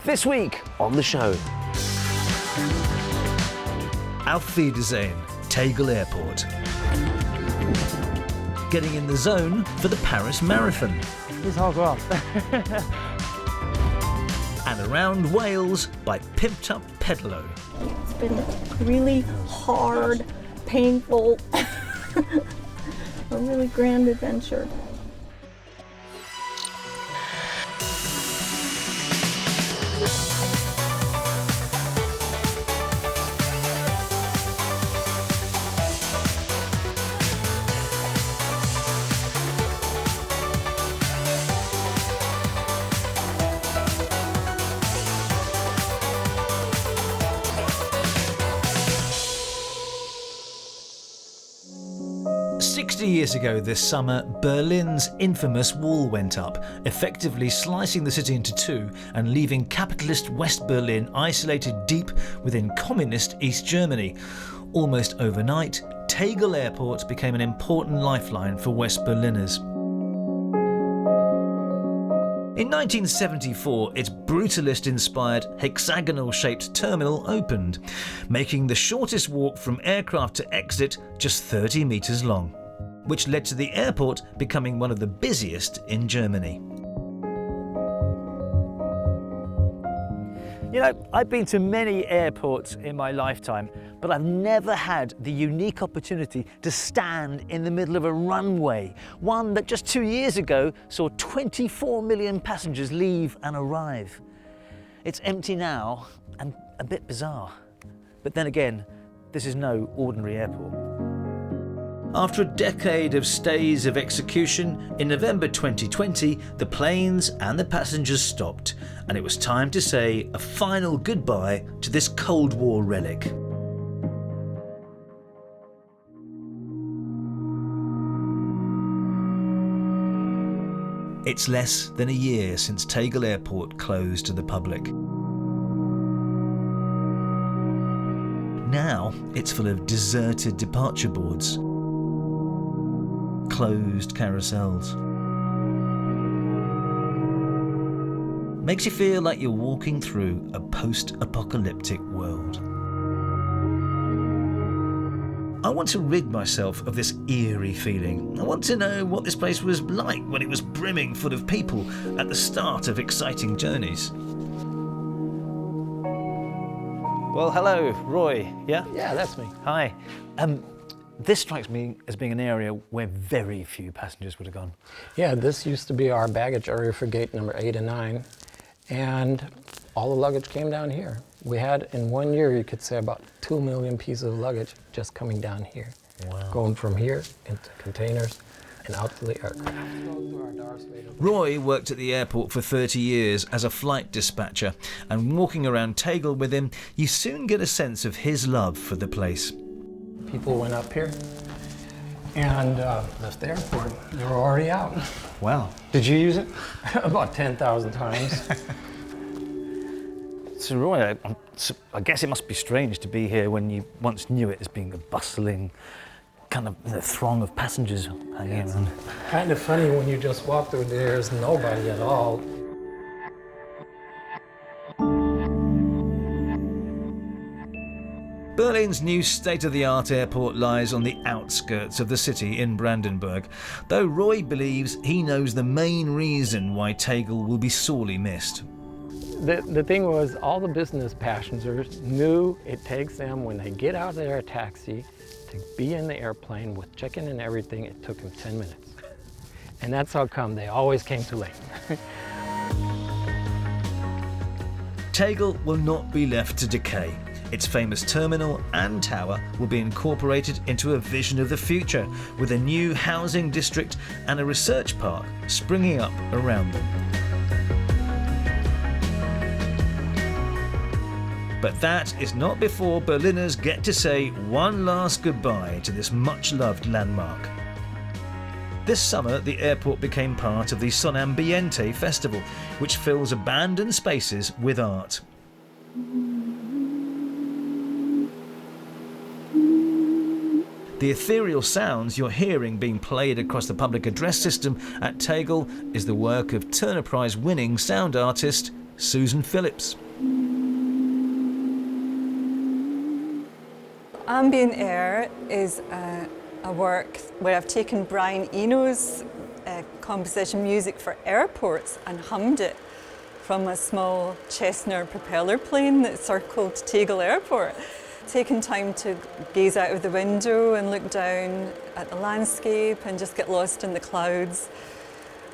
This week on the show. Auf Wiedersehen, Tegel Airport. Getting in the zone for the Paris Marathon. It's hard work. And around Wales by Pimped Up Pedalo. It's been really hard, painful, a really grand adventure. Years ago this summer, Berlin's infamous wall went up, effectively slicing the city into two and leaving capitalist West Berlin isolated deep within communist East Germany. Almost overnight, Tegel Airport became an important lifeline for West Berliners. In 1974, its brutalist-inspired hexagonal-shaped terminal opened, making the shortest walk from aircraft to exit just 30 metres long, which led to the airport becoming one of the busiest in Germany. You know, I've been to many airports in my lifetime, but I've never had the unique opportunity to stand in the middle of a runway, one that just 2 years ago saw 24 million passengers leave and arrive. It's empty now and a bit bizarre. But then again, this is no ordinary airport. After a decade of stays of execution, in November 2020, the planes and the passengers stopped, and it was time to say a final goodbye to this Cold War relic. It's less than a year since Tegel Airport closed to the public. Now it's full of deserted departure boards, closed carousels. Makes you feel like you're walking through a post-apocalyptic world. I want to rid myself of this eerie feeling. I want to know what this place was like when it was brimming full of people at the start of exciting journeys. Well, hello, Roy, yeah? Yeah, that's me. Hi. This strikes me as being an area where very few passengers would have gone. Yeah, this used to be our baggage area for gate number 8 and 9, and all the luggage came down here. We had, in 1 year, you could say about 2 million pieces of luggage just coming down here. Wow. Going from here into containers and out to the aircraft. Roy worked at the airport for 30 years as a flight dispatcher, and walking around Tegel with him, you soon get a sense of his love for the place. People went up here and left the airport. They were already out. Wow. Did you use it? About 10,000 times. So Roy, I guess it must be strange to be here when you once knew it as being a bustling kind of throng of passengers hanging around. Kind of funny when you just walk through, there's nobody at all. Berlin's new state-of-the-art airport lies on the outskirts of the city in Brandenburg, though Roy believes he knows the main reason why Tegel will be sorely missed. The thing was, all the business passengers knew it takes them, when they get out of their taxi, to be in the airplane with check-in and everything, it took them 10 minutes. And that's how come they always came too late. Tegel will not be left to decay. Its famous terminal and tower will be incorporated into a vision of the future, with a new housing district and a research park springing up around them. But that is not before Berliners get to say one last goodbye to this much-loved landmark. This summer, the airport became part of the Sonnenambiente festival, which fills abandoned spaces with art. The ethereal sounds you're hearing being played across the public address system at Tegel is the work of Turner Prize winning sound artist Susan Phillips. Ambient Air is a work where I've taken Brian Eno's composition music for airports and hummed it from a small Cessna propeller plane that circled Tegel Airport. Taken time to gaze out of the window and look down at the landscape and just get lost in the clouds.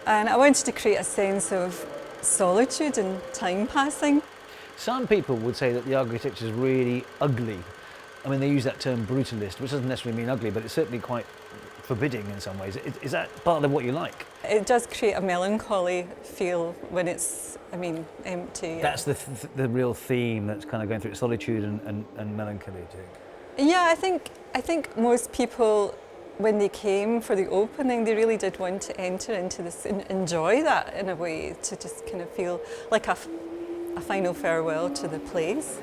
And I wanted to create a sense of solitude and time passing. Some people would say that the architecture is really ugly. I mean, they use that term brutalist, which doesn't necessarily mean ugly, but it's certainly quite forbidding in some ways. Is that part of what you like? It does create a melancholy feel when it's, empty. That's the real theme that's kind of going through it, solitude and melancholy, do you think? Yeah, I think most people, when they came for the opening, they really did want to enter into this and enjoy that in a way, to just kind of feel like a final farewell to the place.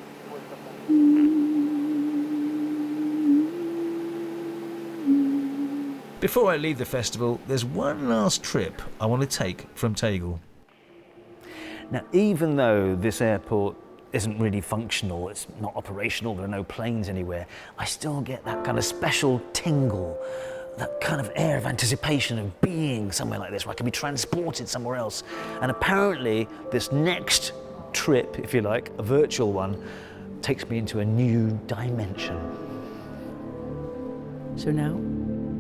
Before I leave the festival, there's one last trip I want to take from Tegel. Now, even though this airport isn't really functional, it's not operational, there are no planes anywhere, I still get that kind of special tingle, that kind of air of anticipation of being somewhere like this, where I can be transported somewhere else. And apparently, this next trip, if you like, a virtual one, takes me into a new dimension. So now,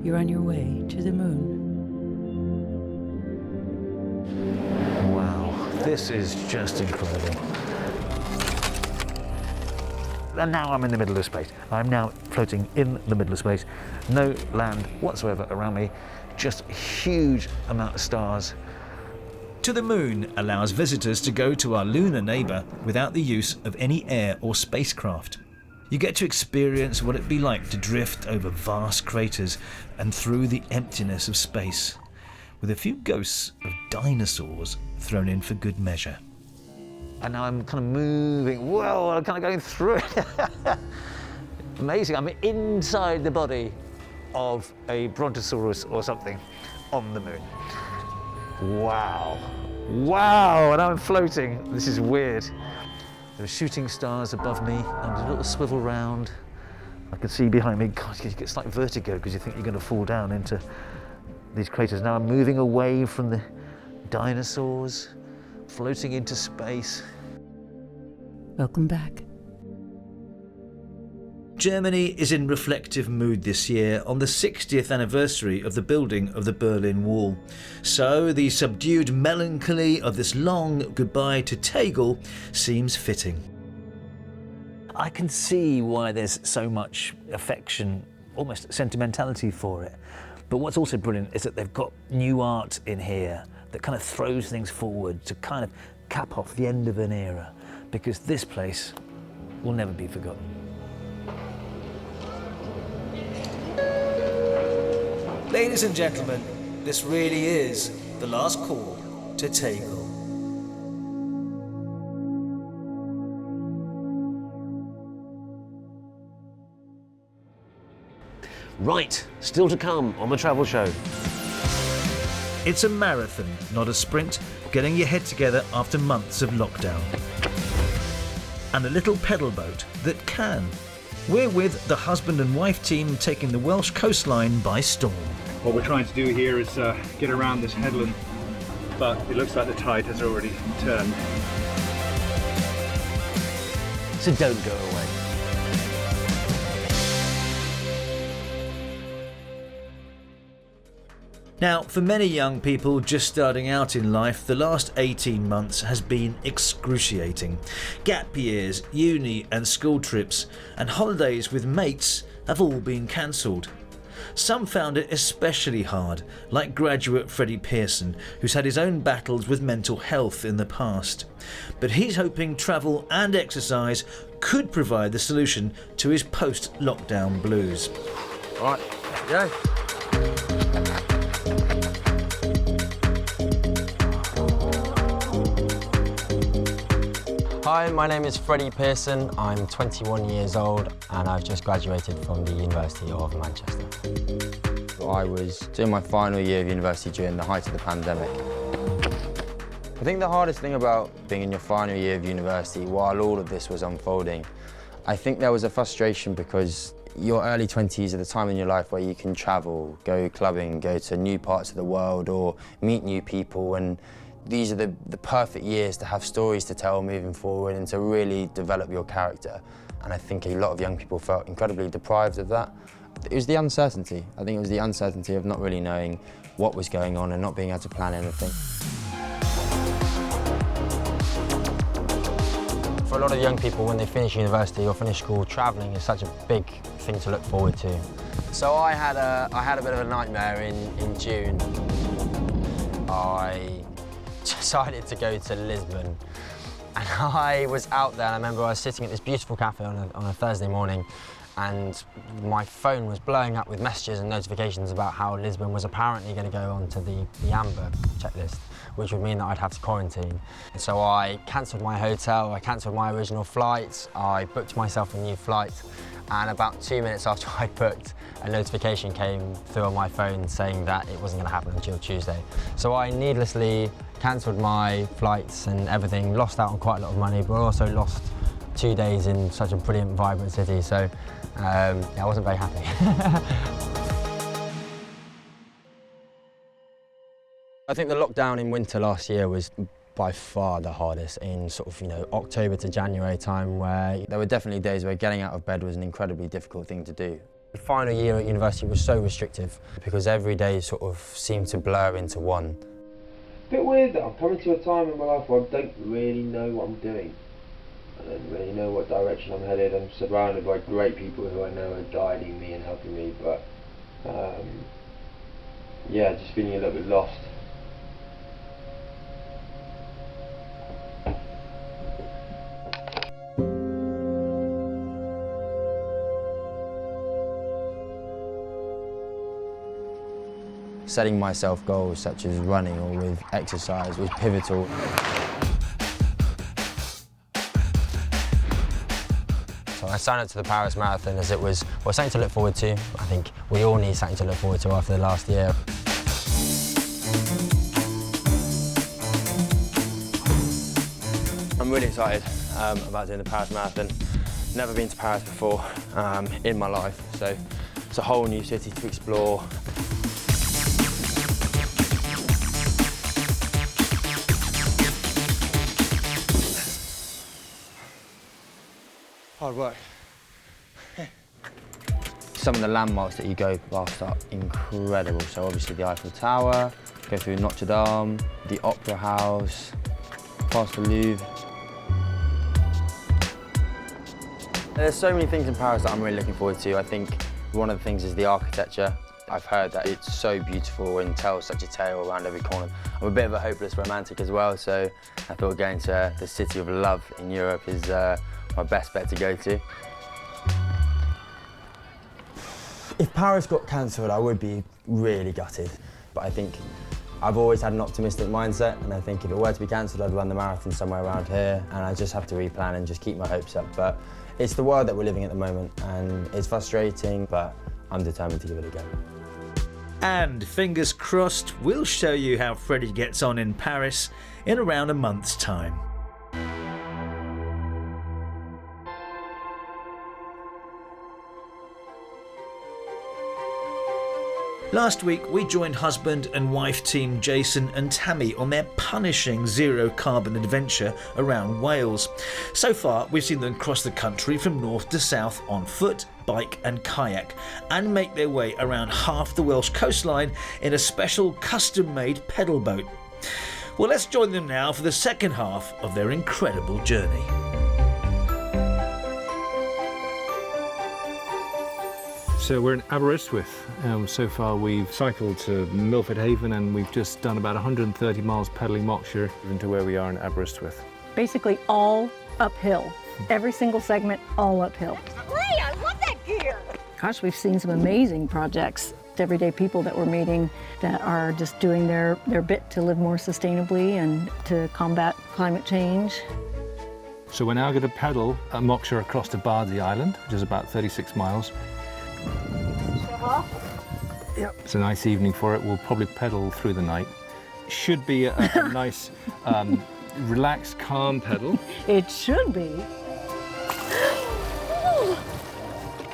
you're on your way to the moon. Wow, this is just incredible. And now I'm in the middle of space. I'm now floating in the middle of space. No land whatsoever around me, just a huge amount of stars. To the Moon allows visitors to go to our lunar neighbour without the use of any air or spacecraft. You get to experience what it'd be like to drift over vast craters and through the emptiness of space, with a few ghosts of dinosaurs thrown in for good measure. And now I'm kind of moving, whoa, I'm kind of going through it. Amazing, I'm inside the body of a brontosaurus or something on the moon. Wow, wow, and I'm floating. This is weird. There are shooting stars above me, and a little swivel round. I can see behind me, God, you get slight vertigo because you think you're going to fall down into these craters. Now I'm moving away from the dinosaurs, floating into space. Welcome back. Germany is in reflective mood this year on the 60th anniversary of the building of the Berlin Wall. So the subdued melancholy of this long goodbye to Tegel seems fitting. I can see why there's so much affection, almost sentimentality for it. But what's also brilliant is that they've got new art in here that kind of throws things forward to kind of cap off the end of an era, because this place will never be forgotten. Ladies and gentlemen, this really is the last call to Tegel. Right, still to come on the travel show. It's a marathon, not a sprint, getting your head together after months of lockdown. And a little pedal boat that can. We're with the husband and wife team taking the Welsh coastline by storm. What we're trying to do here is get around this headland, but it looks like the tide has already turned. So don't go away. Now, for many young people just starting out in life, the last 18 months has been excruciating. Gap years, uni and school trips, and holidays with mates have all been cancelled. Some found it especially hard, like graduate Freddy Pearson, who's had his own battles with mental health in the past. But he's hoping travel and exercise could provide the solution to his post-lockdown blues. All right, let's go. Hi, my name is Freddy Pearson. I'm 21 years old and I've just graduated from the University of Manchester. I was doing my final year of university during the height of the pandemic. I think the hardest thing about being in your final year of university, while all of this was unfolding, I think there was a frustration because your early 20s are the time in your life where you can travel, go clubbing, go to new parts of the world or meet new people, and these are the perfect years to have stories to tell moving forward and to really develop your character. And I think a lot of young people felt incredibly deprived of that. It was the uncertainty. I think it was the uncertainty of not really knowing what was going on and not being able to plan anything. For a lot of young people, when they finish university or finish school, travelling is such a big thing to look forward to. So I had a bit of a nightmare in June. I decided to go to Lisbon. And I was out there, and I remember I was sitting at this beautiful cafe on a Thursday morning, and my phone was blowing up with messages and notifications about how Lisbon was apparently going to go onto the Amber checklist, which would mean that I'd have to quarantine. And so I cancelled my hotel, I cancelled my original flight, I booked myself a new flight, and about 2 minutes after I booked, a notification came through on my phone saying that it wasn't going to happen until Tuesday. So I needlessly cancelled my flights and everything, lost out on quite a lot of money, but also lost 2 days in such a brilliant, vibrant city. So I wasn't very happy. I think the lockdown in winter last year was by far the hardest, in sort of, October to January time, where there were definitely days where getting out of bed was an incredibly difficult thing to do. The final year at university was so restrictive because every day sort of seemed to blur into one. Bit weird that I'm coming to a time in my life where I don't really know what I'm doing. I don't really know what direction I'm headed. I'm surrounded by great people who I know are guiding me and helping me, but yeah, just feeling a little bit lost. Setting myself goals such as running or with exercise was pivotal. So I signed up to the Paris Marathon as it was something to look forward to. I think we all need something to look forward to after the last year. I'm really excited about doing the Paris Marathon. Never been to Paris before in my life, so it's a whole new city to explore. Hard work. Some of the landmarks that you go past are incredible. So obviously the Eiffel Tower, go through Notre Dame, the Opera House, past the Louvre. There's so many things in Paris that I'm really looking forward to. I think one of the things is the architecture. I've heard that it's so beautiful and tells such a tale around every corner. I'm a bit of a hopeless romantic as well, so I thought going to the city of love in Europe is my best bet to go to. If Paris got cancelled, I would be really gutted. But I think I've always had an optimistic mindset, and I think if it were to be cancelled, I'd run the marathon somewhere around here, and I just have to replan and just keep my hopes up. But it's the world that we're living at the moment, and it's frustrating, but I'm determined to give it a go. And fingers crossed, we'll show you how Freddy gets on in Paris in around a month's time. Last week, we joined husband and wife team Jason and Tammie on their punishing zero-carbon adventure around Wales. So far, we've seen them cross the country from north to south on foot, bike and kayak, and make their way around half the Welsh coastline in a special custom-made pedal boat. Well, let's join them now for the second half of their incredible journey. So we're in Aberystwyth. So far we've cycled to Milford Haven and we've just done about 130 miles pedalling Mockshire into where we are in Aberystwyth. Basically all uphill. Every single segment, all uphill. Hey, I love that gear! Gosh, we've seen some amazing projects. Everyday people that we're meeting that are just doing their bit to live more sustainably and to combat climate change. So we're now going to pedal Mockshire across to Bardsey Island, which is about 36 miles. Yep. It's a nice evening for it. We'll probably pedal through the night. should be a nice, relaxed, calm pedal. It should be.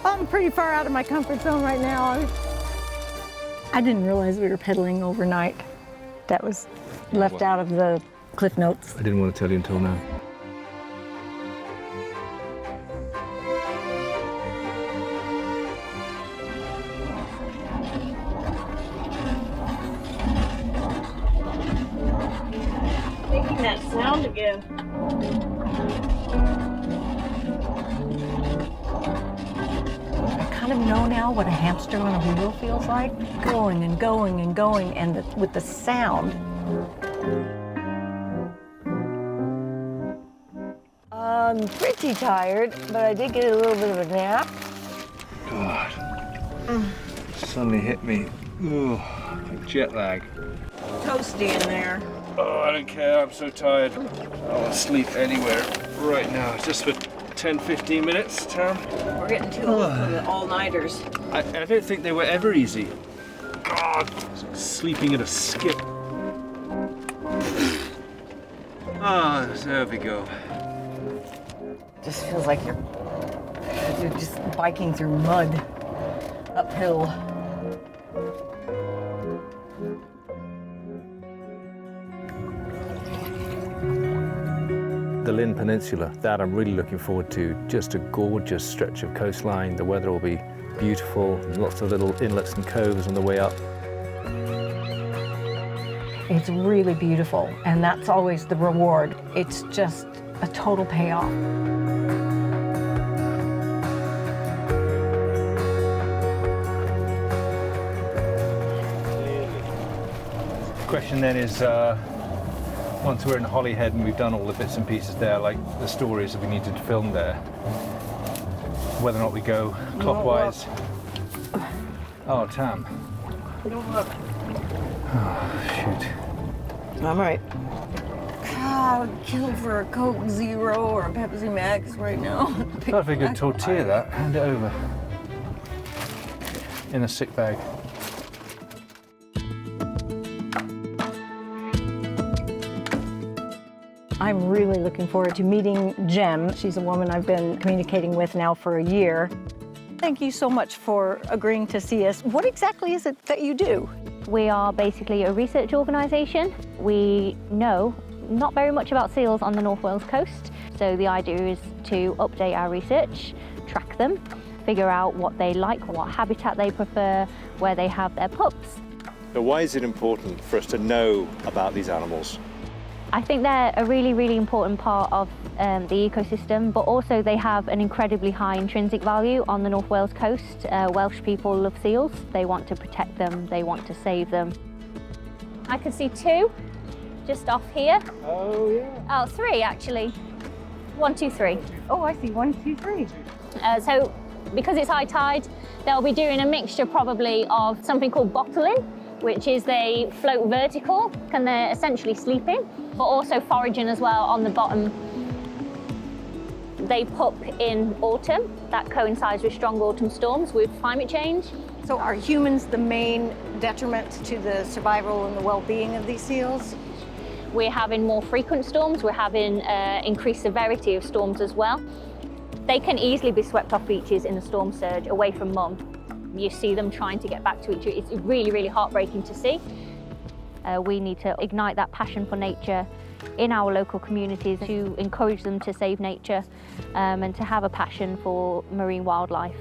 I'm pretty far out of my comfort zone right now. I didn't realize we were pedaling overnight. That was left out of the Cliff Notes. I didn't want to tell you until now. Making that sound again. I kind of know now what a hamster on a wheel feels like. Going and going and going, and with the sound. I'm pretty tired, but I did get a little bit of a nap. God, suddenly hit me. Ugh, like jet lag. Toasty in there. Oh, I don't care, I'm so tired. I'll sleep anywhere right now, just for 10-15 minutes, Tam. We're getting too old for the all-nighters. I don't think they were ever easy. God, sleeping at a skip. Ah, there we go. Just feels like you're just biking through mud, uphill. The Lynn Peninsula, that I'm really looking forward to. Just a gorgeous stretch of coastline. The weather will be beautiful. Lots of little inlets and coves on the way up. It's really beautiful, and that's always the reward. It's just a total payoff. The question then is, once we're in Holyhead and we've done all the bits and pieces there, like the stories that we needed to film there, whether or not we go clockwise. Oh, Tam. Don't look. Oh, shoot. I'm right. I would kill for a Coke Zero or a Pepsi Max right now. That'd be a good tortilla, that. Hand it over. In a sick bag. I'm really looking forward to meeting Jem. She's a woman I've been communicating with now for a year. Thank you so much for agreeing to see us. What exactly is it that you do? We are basically a research organisation. We know not very much about seals on the North Wales coast, so the idea is to update our research, track them, figure out what they like, what habitat they prefer, where they have their pups. So why is it important for us to know about these animals? I think they're a really, really important part of the ecosystem, but also they have an incredibly high intrinsic value on the North Wales coast. Welsh people love seals. They want to protect them, they want to save them. I can see two just off here. Oh, yeah. Oh, three actually. 1, 2, 3. Oh, I see 1, 2, 3. So because it's high tide, they'll be doing a mixture probably of something called bottling, which is they float vertical and they're essentially sleeping, but also foraging as well on the bottom. They pup in autumn. That coincides with strong autumn storms with climate change. So are humans the main detriment to the survival and the well-being of these seals? We're having more frequent storms. We're having increased severity of storms as well. They can easily be swept off beaches in a storm surge away from mum. You see them trying to get back to each other. It's really, really heartbreaking to see. We need to ignite that passion for nature in our local communities to encourage them to save nature and to have a passion for marine wildlife.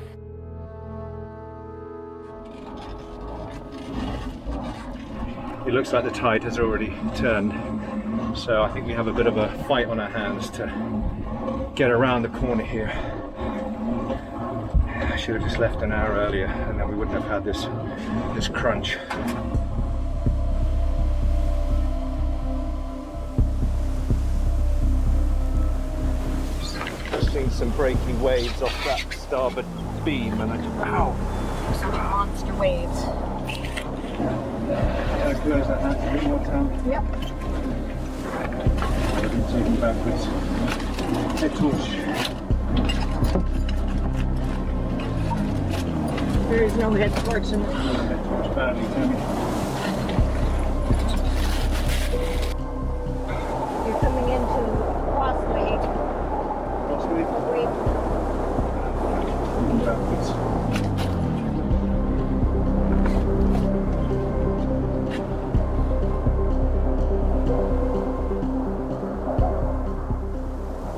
It looks like the tide has already turned, so I think we have a bit of a fight on our hands to get around the corner here. I should have just left an hour earlier and then we wouldn't have had this crunch. Just seeing some breaking waves off that starboard beam and I just, ow! Some monster waves. Can I close that hatch a bit more, Tam? Yep. Taking backwards. Head torch. There is no head torch in Head torch badly, Tammie. backwards.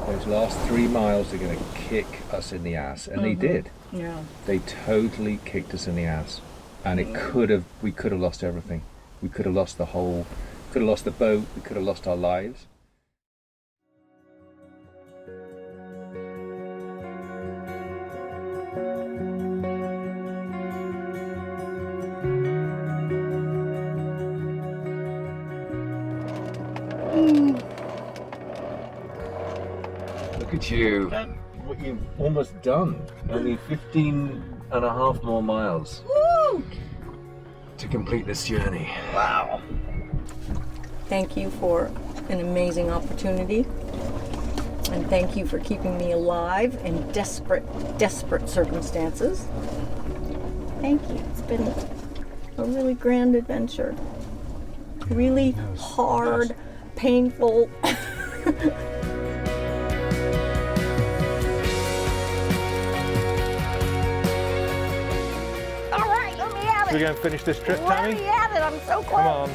Those last 3 miles are going to kick us in the ass, and they did. Yeah. They totally kicked us in the ass, and we could have lost everything. We could have lost the boat, we could have lost our lives. Look at you. What you've almost done. Only 15 and a half more miles. Woo! To complete this journey. Wow. Thank you for an amazing opportunity. And thank you for keeping me alive in desperate, desperate circumstances. Thank you. It's been a really grand adventure. Really hard, painful. We're going to finish this trip, Tammie? Let me at it, I'm so close. Come on.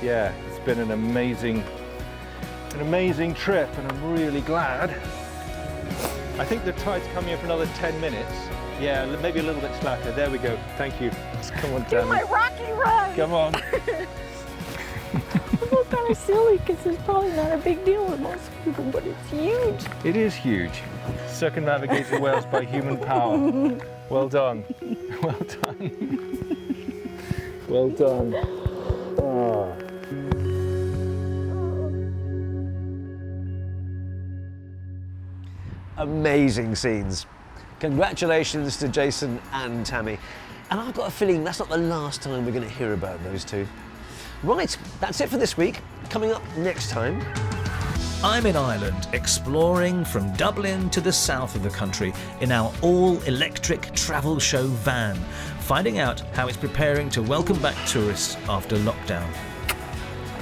Yeah, it's been an amazing trip, and I'm really glad. I think the tide's coming in for another 10 minutes. Yeah, maybe a little bit slacker. There we go. Thank you. Come on, Tammie. Do my rocky run. Come on. I feel kind of silly because it's probably not a big deal with most people, but it's huge. It is huge. Circumnavigated Wales by human power. Well done. Well done. Well done. Oh. Amazing scenes. Congratulations to Jason and Tammie. And I've got a feeling that's not the last time we're going to hear about those two. Right, that's it for this week. Coming up next time. I'm in Ireland, exploring from Dublin to the south of the country in our all-electric travel show van, finding out how it's preparing to welcome back tourists after lockdown.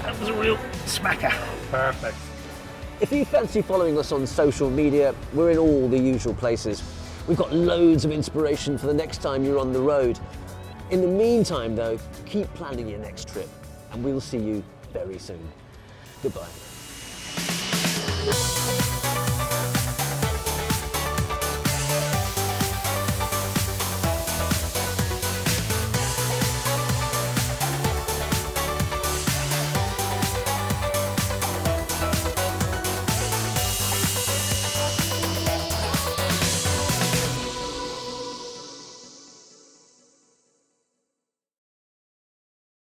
That was a real smacker. Perfect. If you fancy following us on social media, we're in all the usual places. We've got loads of inspiration for the next time you're on the road. In the meantime, though, keep planning your next trip, and we'll see you very soon. Goodbye.